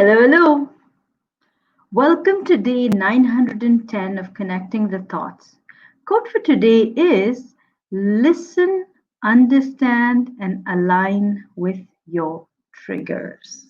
Hello, hello. Welcome to day 910 of Connecting the Thoughts. Quote for today is listen, understand, and align with your triggers.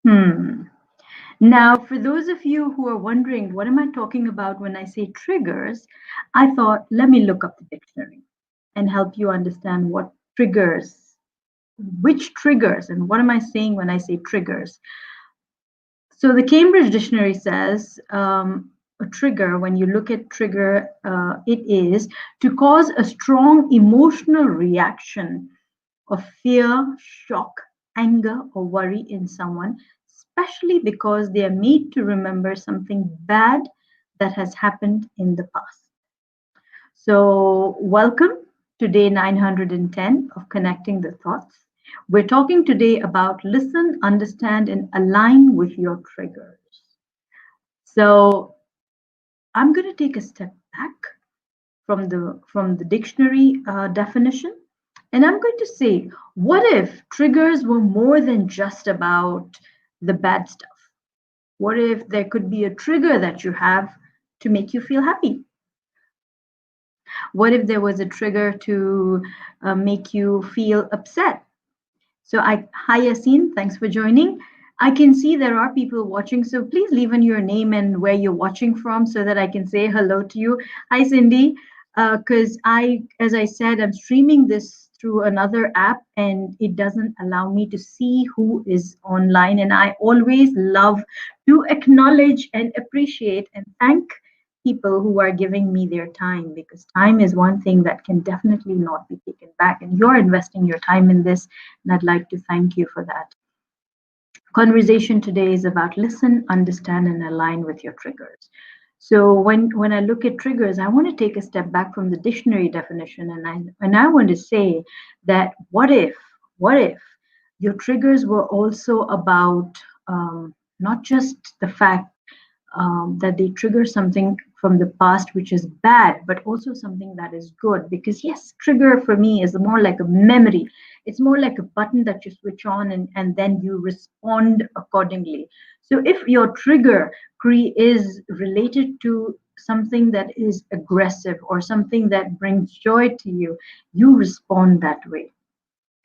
Now, for those of you who are wondering, what am I talking about when I say triggers? I thought, let me look up the dictionary and help you understand what triggers, which triggers, and what am I saying when I say triggers. So the Cambridge Dictionary says a trigger, when you look at trigger, it is to cause a strong emotional reaction of fear, shock, anger, or worry in someone, especially because they are made to remember something bad that has happened in the past. So welcome to day 910 of Connecting the Thoughts. We're talking today about listen, understand, and align with your triggers. So I'm going to take a step back from the dictionary definition, and I'm going to say, what if triggers were more than just about the bad stuff? What if there could be a trigger that you have to make you feel happy? What if there was a trigger to make you feel upset? So hi Yassine, thanks for joining. I can see there are people watching, so please leave in your name and where you're watching from so that I can say hello to you. Hi Cindy, because as I said, I'm streaming this through another app and it doesn't allow me to see who is online. And I always love to acknowledge and appreciate and thank people who are giving me their time, because time is one thing that can definitely not be taken back, and you're investing your time in this, and I'd like to thank you for that. Conversation today is about listen, understand, and align with your triggers. So when I look at triggers, I want to take a step back from the dictionary definition, and I want to say that what if your triggers were also about not just the fact that they trigger something from the past which is bad, but also something that is good. Because yes, trigger for me is more like a memory. It's more like a button that you switch on and then you respond accordingly. So if your trigger is related to something that is aggressive or something that brings joy to you, you respond that way.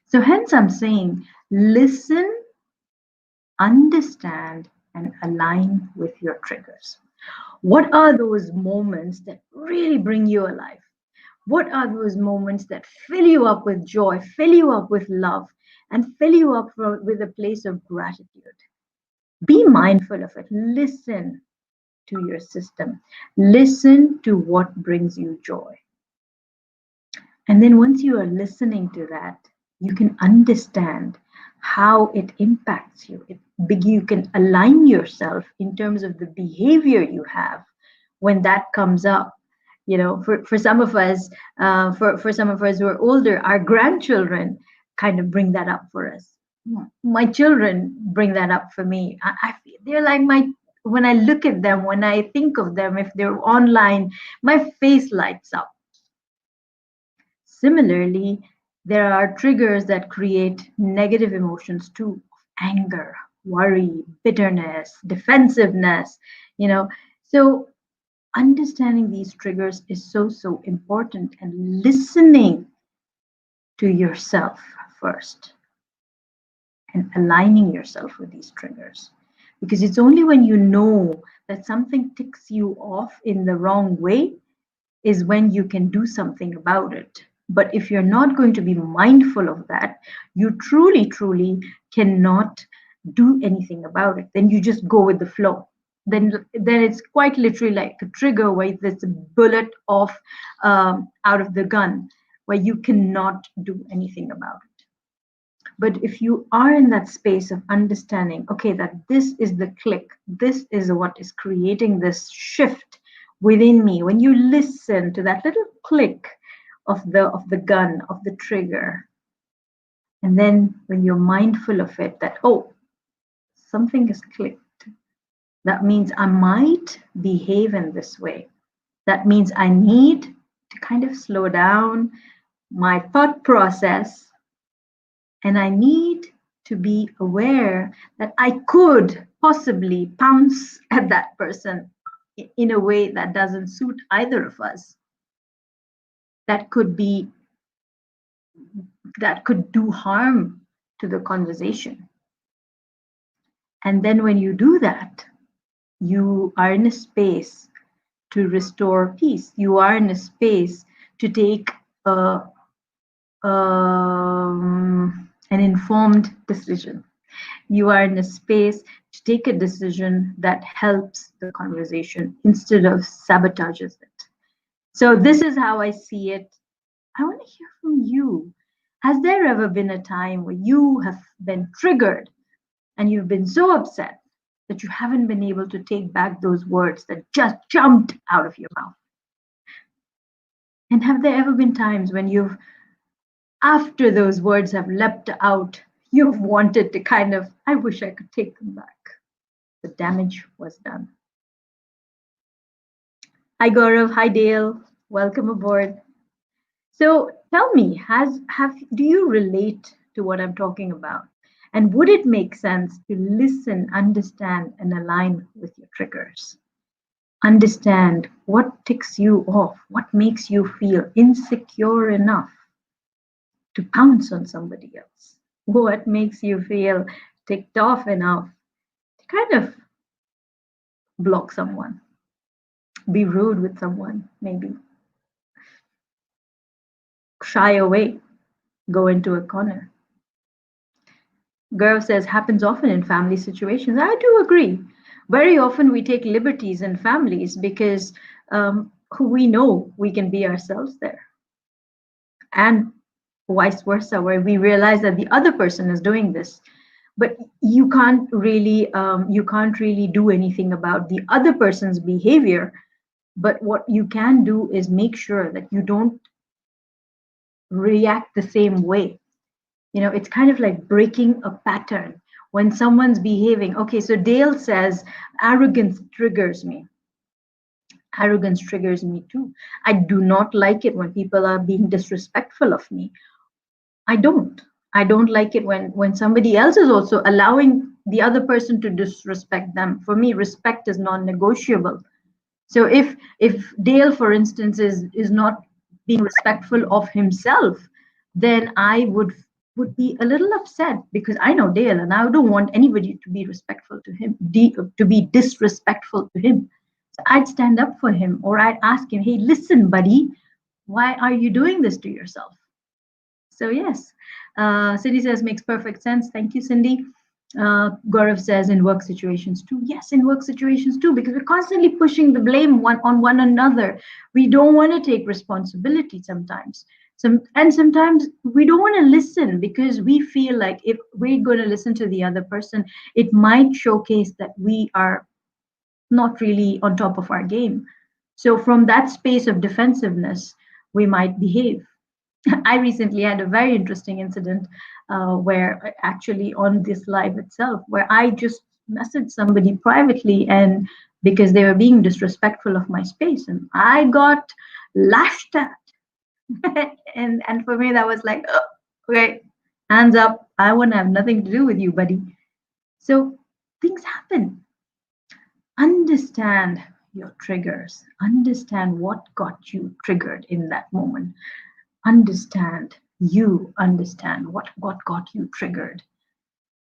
So hence I'm saying listen, understand, and align with your triggers. What are those moments that really bring you alive? What are those moments that fill you up with joy, fill you up with love, and fill you up with a place of gratitude? Be mindful of it. Listen to your system. Listen to what brings you joy. And then once you are listening to that, you can understand how it impacts you. You can align yourself in terms of the behavior you have when that comes up. You know, for some of us, for some of us who are older, our grandchildren kind of bring that up for us. My children bring that up for me. I feel they're like when I look at them, when I think of them, if they're online, my face lights up. Similarly, there are triggers that create negative emotions too: anger, worry, bitterness, defensiveness, you know. So understanding these triggers is so important, and listening to yourself first and aligning yourself with these triggers. Because it's only when you know that something ticks you off in the wrong way is when you can do something about it. But if you're not going to be mindful of that, you truly cannot do anything about it. Then you just go with the flow. Then it's quite literally like a trigger where there's a bullet off out of the gun, where you cannot do anything about it. But if you are in that space of understanding, okay, that this is the click, this is what is creating this shift within me. When you listen to that little click of the gun, of the trigger, and then when you're mindful of it, that oh, something is clicked, that means I might behave in this way. That means I need to kind of slow down my thought process, and I need to be aware that I could possibly pounce at that person in a way that doesn't suit either of us. That could do harm to the conversation. And then when you do that, you are in a space to restore peace. You are in a space to take an informed decision. You are in a space to take a decision that helps the conversation instead of sabotages it. So this is how I see it. I want to hear from you. Has there ever been a time where you have been triggered and you've been so upset that you haven't been able to take back those words that just jumped out of your mouth? And have there ever been times when you've, after those words have leapt out, you've wanted to kind of, I wish I could take them back. The damage was done. Hi Gaurav, hi Dale, welcome aboard. So tell me, do you relate to what I'm talking about? And would it make sense to listen, understand, and align with your triggers? Understand what ticks you off, what makes you feel insecure enough to pounce on somebody else, what makes you feel ticked off enough to kind of block someone, be rude with someone, maybe shy away, go into a corner. Gaurav says happens often in family situations. I do agree. Very often we take liberties in families because we know we can be ourselves there. And vice versa, where we realize that the other person is doing this. But you can't really do anything about the other person's behavior. But what you can do is make sure that you don't react the same way. You know, it's kind of like breaking a pattern. When someone's behaving, okay, so Dale says arrogance triggers me. Arrogance triggers me too. I do not like it when people are being disrespectful of me. I don't like it when somebody else is also allowing the other person to disrespect them. For me, respect is non-negotiable. So if Dale, for instance, is not being respectful of himself, then I would be a little upset because I know Dale and I don't want anybody to be respectful to him, to be disrespectful to him. So I'd stand up for him, or I'd ask him, hey, listen, buddy, why are you doing this to yourself? So yes, Cindy says makes perfect sense. Thank you, Cindy. Gaurav says in work situations too. Yes, in work situations too, because we're constantly pushing the blame on one another. We don't want to take responsibility sometimes. Sometimes we don't want to listen because we feel like if we're going to listen to the other person, it might showcase that we are not really on top of our game. So from that space of defensiveness, we might behave. I recently had a very interesting incident where actually on this live itself, where I just messaged somebody privately and because they were being disrespectful of my space and I got lashed at. and for me, that was like, oh, okay, hands up. I want to have nothing to do with you, buddy. So things happen. Understand your triggers. Understand what got you triggered in that moment. Understand what got you triggered.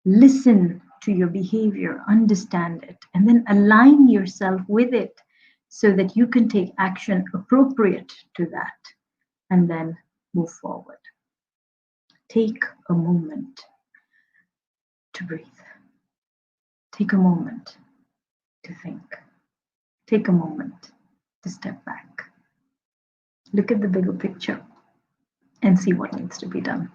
Listen to your behavior, understand it, and then align yourself with it so that you can take action appropriate to that and then move forward. Take a moment to breathe. Take a moment to think. Take a moment to step back. Look at the bigger picture and see what needs to be done.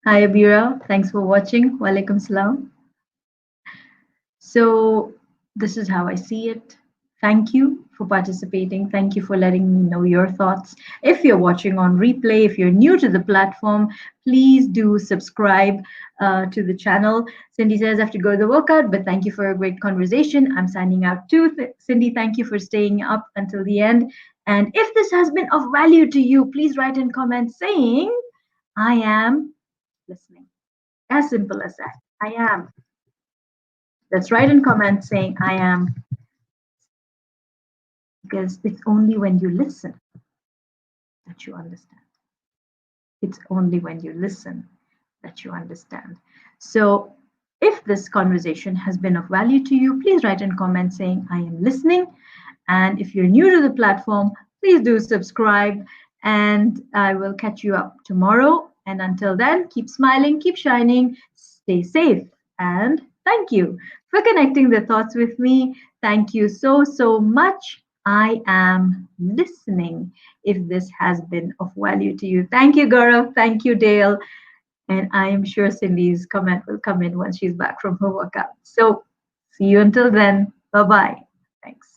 Hi Abira, thanks for watching. Walaikum salam. So this is how I see it. Thank you for participating. Thank you for letting me know your thoughts. If you're watching on replay, if you're new to the platform, please do subscribe to the channel. Cindy says I have to go to the workout, but thank you for a great conversation. I'm signing out too. Cindy, thank you for staying up until the end. And if this has been of value to you, please write in comments saying, I am listening. As simple as that. I am. Let's write in comments saying I am, because it's only when you listen that you understand. It's only when you listen that you understand. So, if this conversation has been of value to you, please write in comments saying I am listening. And if you're new to the platform, please do subscribe. And I will catch you up tomorrow. And until then, keep smiling, keep shining, stay safe. And thank you for connecting the thoughts with me. Thank you so, so much. I am listening if this has been of value to you. Thank you, Gaurav. Thank you, Dale. And I am sure Cindy's comment will come in once she's back from her workout. So see you until then. Bye bye. Thanks.